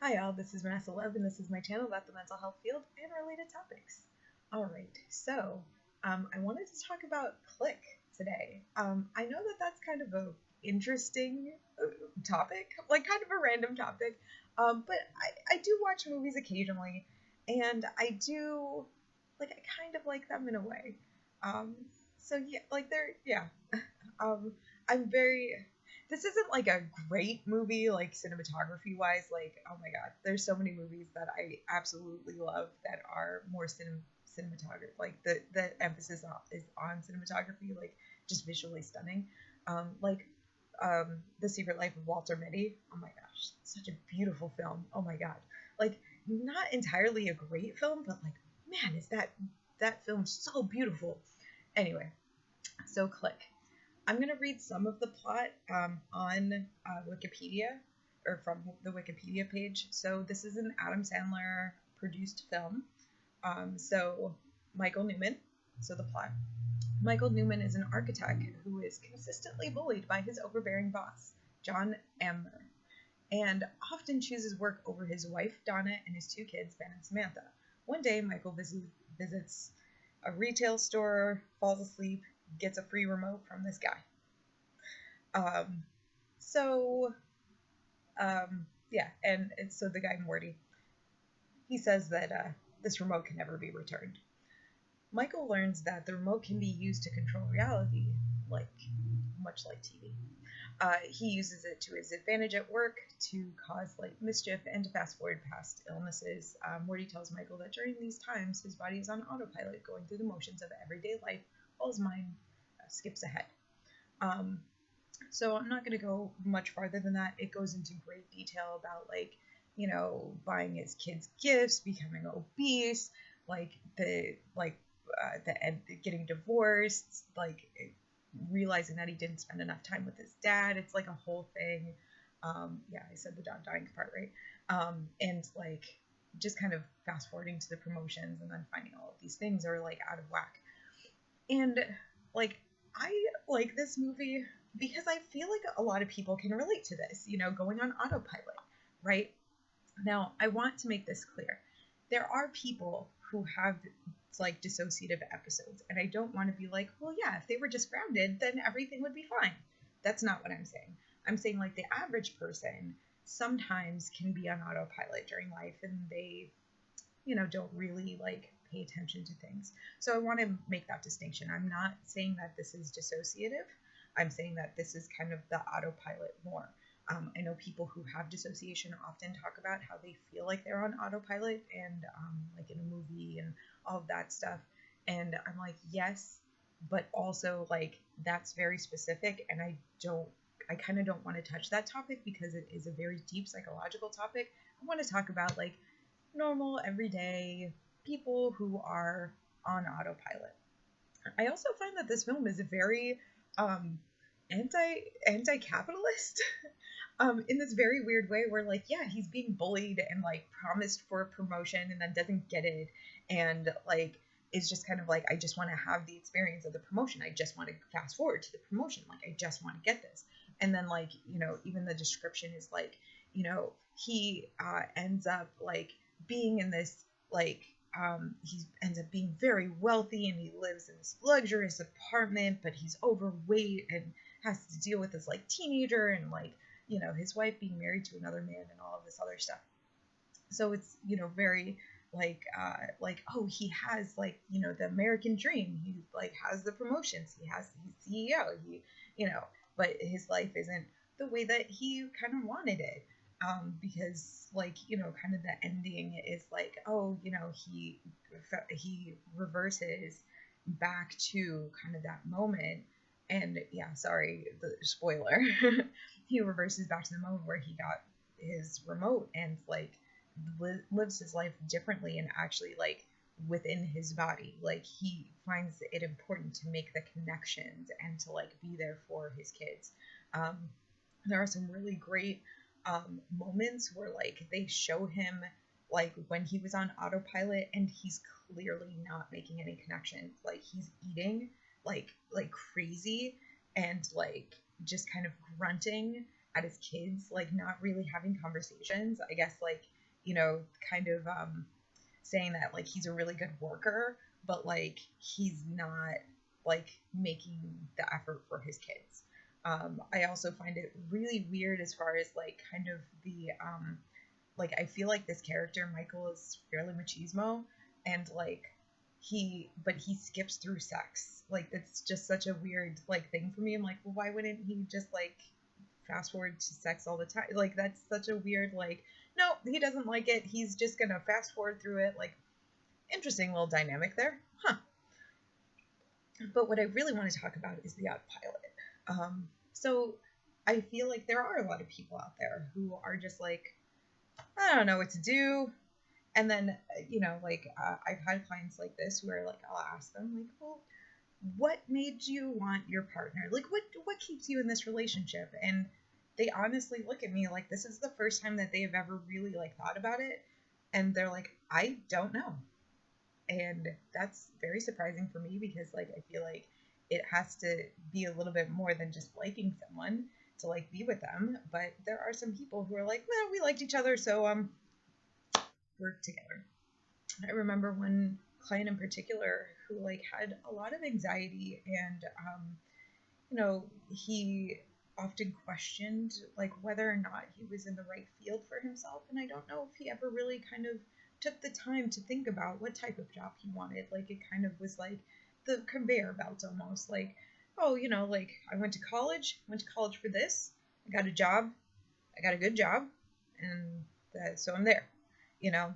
Hi all, this is Vanessa Love and this is my channel about the mental health field and related topics. Alright, so I wanted to talk about Click today. I know that that's kind of a interesting topic, like kind of a random topic, but I do watch movies occasionally and I kind of like them in a way. Um, so yeah, like yeah. um, I'm very this isn't like a great movie, like cinematography wise. Like, oh my god, there's so many movies that I absolutely love that are more cinematography. Like the emphasis is on cinematography, like just visually stunning. Like The Secret Life of Walter Mitty. Oh my gosh, such a beautiful film. Oh my god, like not entirely a great film, but like man, is that film so beautiful. Anyway, so Click. I'm going to read some of the plot on Wikipedia or from the Wikipedia page. So this is an Adam Sandler produced film. So Michael Newman. So the plot. Michael Newman is an architect who is consistently bullied by his overbearing boss, John Ammer, and often chooses work over his wife, Donna, and his two kids, Ben and Samantha. One day, Michael visits a retail store, falls asleep, gets a free remote from this guy. Um, so, yeah, and so the guy Morty, he says that this remote can never be returned. Michael learns that the remote can be used to control reality, like much like TV. He uses it to his advantage at work to cause like mischief and to fast forward past illnesses. Morty tells Michael that during these times his body is on autopilot, going through the motions of everyday life, while his mind skips ahead. So I'm not going to go much farther than that. It goes into great detail about like, buying his kids gifts, becoming obese, like getting divorced, like realizing that he didn't spend enough time with his dad. It's like a whole thing. Yeah, I said the dog dying part right. And like just kind of fast forwarding to the promotions and then finding all of these things are like out of whack. And like I like this movie because I feel like a lot of people can relate to this, going on autopilot, right? Now, I want to make this clear. There are people who have like dissociative episodes, and I don't want to be like, well, yeah, if they were just grounded, then everything would be fine. That's not what I'm saying. I'm saying like the average person sometimes can be on autopilot during life and they don't really like pay attention to things. So I want to make that distinction. I'm not saying that this is dissociative. I'm saying that this is kind of the autopilot more. I know people who have dissociation often talk about how they feel like they're on autopilot and like in a movie and all of that stuff. And I'm like, yes, but also like that's very specific. And I kind of don't want to touch that topic because it is a very deep psychological topic. I want to talk about like normal, everyday people who are on autopilot. I also find that this film is very um, anti-capitalist in this very weird way where like yeah he's being bullied and like promised for a promotion and then doesn't get it and like is just kind of like I just want to have the experience of the promotion. I just want to fast forward to the promotion. Like I just want to get this. And then like even the description is like he ends up like being in this like he ends up being very wealthy and he lives in this luxurious apartment, but he's overweight and has to deal with this like teenager and like his wife being married to another man and all of this other stuff. So it's very like oh he has like the American dream. He like has the promotions. He's CEO. But his life isn't the way that he kind of wanted it. Because like kind of the ending is like oh he reverses back to kind of that moment. And yeah, sorry, the spoiler. He reverses back to the moment where he got his remote and like lives his life differently and actually like within his body. Like he finds it important to make the connections and to like be there for his kids. Um, there are some really great moments where like they show him like when he was on autopilot and he's clearly not making any connections. Like he's eating like crazy and like just kind of grunting at his kids, like not really having conversations. I guess like, you know, kind of saying that like he's a really good worker, but like he's not like making the effort for his kids. I also find it really weird as far as like kind of the like I feel like this character Michael is fairly machismo, and like he skips through sex. Like it's just such a weird like thing for me. I'm like, well, why wouldn't he just like fast forward to sex all the time? Like that's such a weird like, no, he doesn't like it. He's just gonna fast forward through it. Like interesting little dynamic there, huh? But what I really want to talk about is the autopilot. So I feel like there are a lot of people out there who are just like, I don't know what to do. And then, you know, like I've had clients like this where like I'll ask them like, well, what made you want your partner? Like what keeps you in this relationship? And they honestly look at me like this is the first time that they have ever really like thought about it. And they're like, I don't know. And that's very surprising for me because like I feel like it has to be a little bit more than just liking someone to like be with them. But there are some people who are like, well, we liked each other, so we're together. I remember one client in particular who like had a lot of anxiety, and you know, he often questioned like whether or not he was in the right field for himself. And I don't know if he ever really kind of took the time to think about what type of job he wanted. Like it kind of was like the conveyor belt almost, like, oh, you know, like I went to college for this, I got a job, I got a good job, and so I'm there, you know.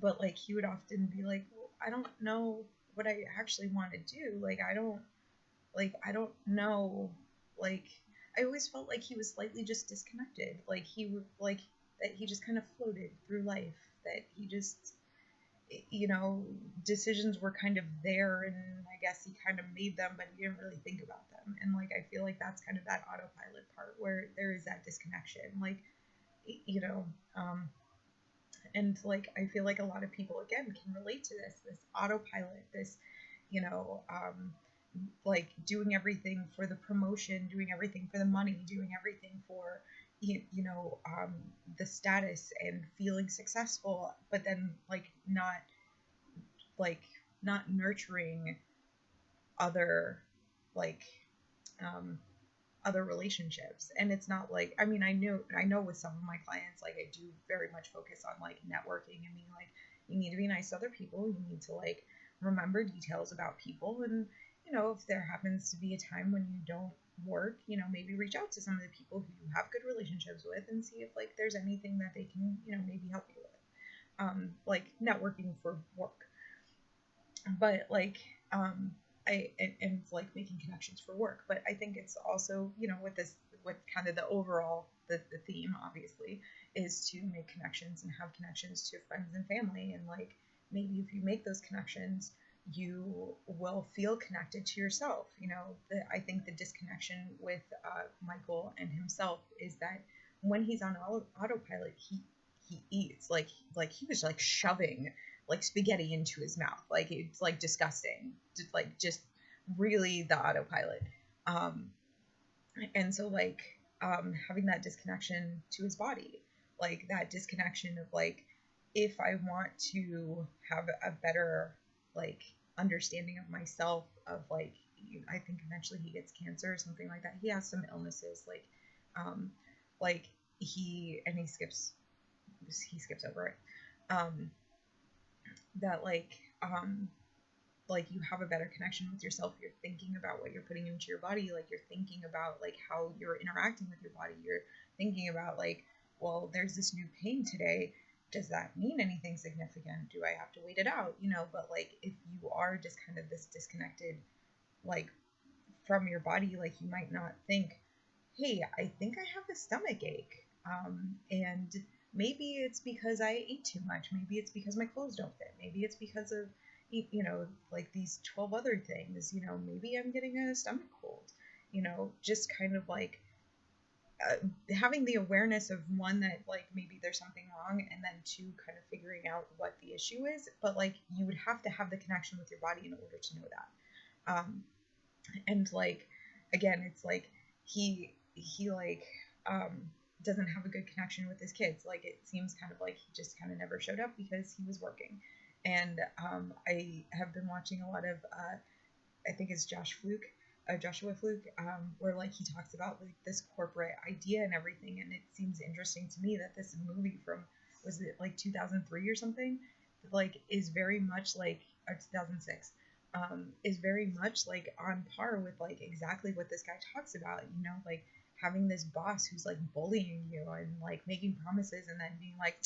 But like he would often be like, well, I don't know what I actually want to do. Like I don't know, like I always felt like he was slightly just disconnected. Like he would like that he just kind of floated through life, that he just, you know, decisions were kind of there, and I guess he kind of made them, but he didn't really think about them. And like I feel like that's kind of that autopilot part where there is that disconnection, like, you know, and like I feel like a lot of people again can relate to this autopilot, this, you know, like doing everything for the promotion, doing everything for the money, doing everything for you know, the status and feeling successful, but then like not nurturing other like um, other relationships. And it's not like, I mean, I know with some of my clients, like I do very much focus on like networking and being like, you need to be nice to other people, you need to like remember details about people. And you know, if there happens to be a time when you don't work, you know, maybe reach out to some of the people who you have good relationships with and see if like there's anything that they can, you know, maybe help you with, like networking for work. But like and like making connections for work. But I think it's also, you know, with this, what kind of the overall the theme obviously is to make connections and have connections to friends and family. And like maybe if you make those connections, you will feel connected to yourself. You know, I think the disconnection with Michael and himself is that when he's on autopilot, he eats like he was like shoving like spaghetti into his mouth. Like it's like disgusting. Just really the autopilot. Um, and so like having that disconnection to his body, like that disconnection of like, if I want to have a better like understanding of myself, of like, I think eventually he gets cancer or something like that. He has some illnesses um, like he skips over it. Um, that like you have a better connection with yourself. You're thinking about what you're putting into your body. Like you're thinking about like how you're interacting with your body. You're thinking about like, well, there's this new pain today. Does that mean anything significant? Do I have to wait it out? You know, but like if you are just kind of this disconnected, like from your body, like you might not think, hey, I think I have a stomach ache. And maybe it's because I ate too much. Maybe it's because my clothes don't fit. Maybe it's because of, you know, like these 12 other things. You know, maybe I'm getting a stomach cold. You know, just kind of like having the awareness of one, that like maybe there's something wrong, and then two, kind of figuring out what the issue is. But like you would have to have the connection with your body in order to know that. And like again, it's like he like doesn't have a good connection with his kids. Like, it seems kind of like he just kind of never showed up because he was working. And I have been watching a lot of, I think it's Joshua Fluke, where like he talks about like this corporate idea and everything. And it seems interesting to me that this movie from, was it like 2003 or something, like is very much like, or 2006, is very much like on par with like exactly what this guy talks about, like having this boss who's like bullying you and like making promises and then being like,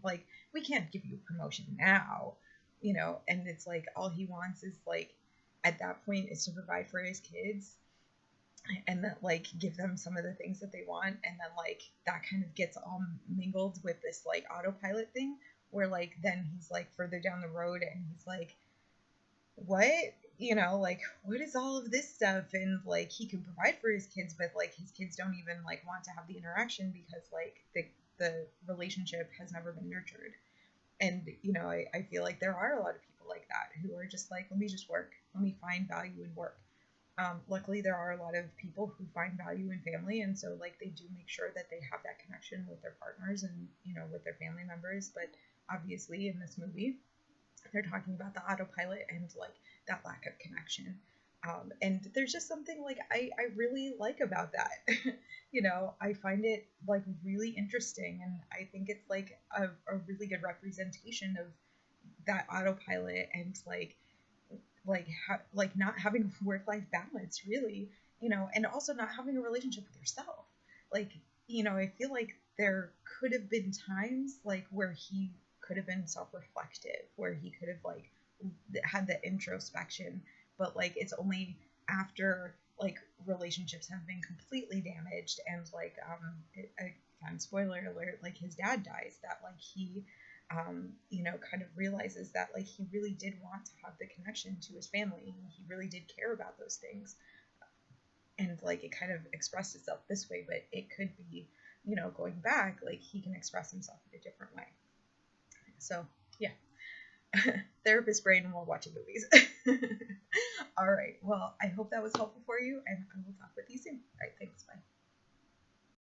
like, we can't give you a promotion now, and it's like all he wants is like at that point is to provide for his kids and that like give them some of the things that they want, and then like that kind of gets all mingled with this like autopilot thing where like then he's like further down the road and he's like, what, like what is all of this stuff, and like he can provide for his kids but like his kids don't even like want to have the interaction because like the relationship has never been nurtured. And I feel like there are a lot of people like that who are just like, let me just work, let me find value in work. Luckily there are a lot of people who find value in family, and so like they do make sure that they have that connection with their partners and with their family members. But obviously in this movie they're talking about the autopilot and like that lack of connection. And there's just something like I really like about that. I find it like really interesting, and I think it's like a really good representation of that autopilot and like not having work-life balance really, and also not having a relationship with yourself. Like, I feel like there could have been times like where he could have been self-reflective, where he could have like had the introspection, but like it's only after like relationships have been completely damaged and like again, spoiler alert, like his dad dies, that like he kind of realizes that like he really did want to have the connection to his family, and he really did care about those things, and like it kind of expressed itself this way, but it could be, going back, like he can express himself in a different way. So yeah. Therapist brain while watching movies. All right, well, I hope that was helpful for you, and I will talk with you soon. All right, thanks, bye.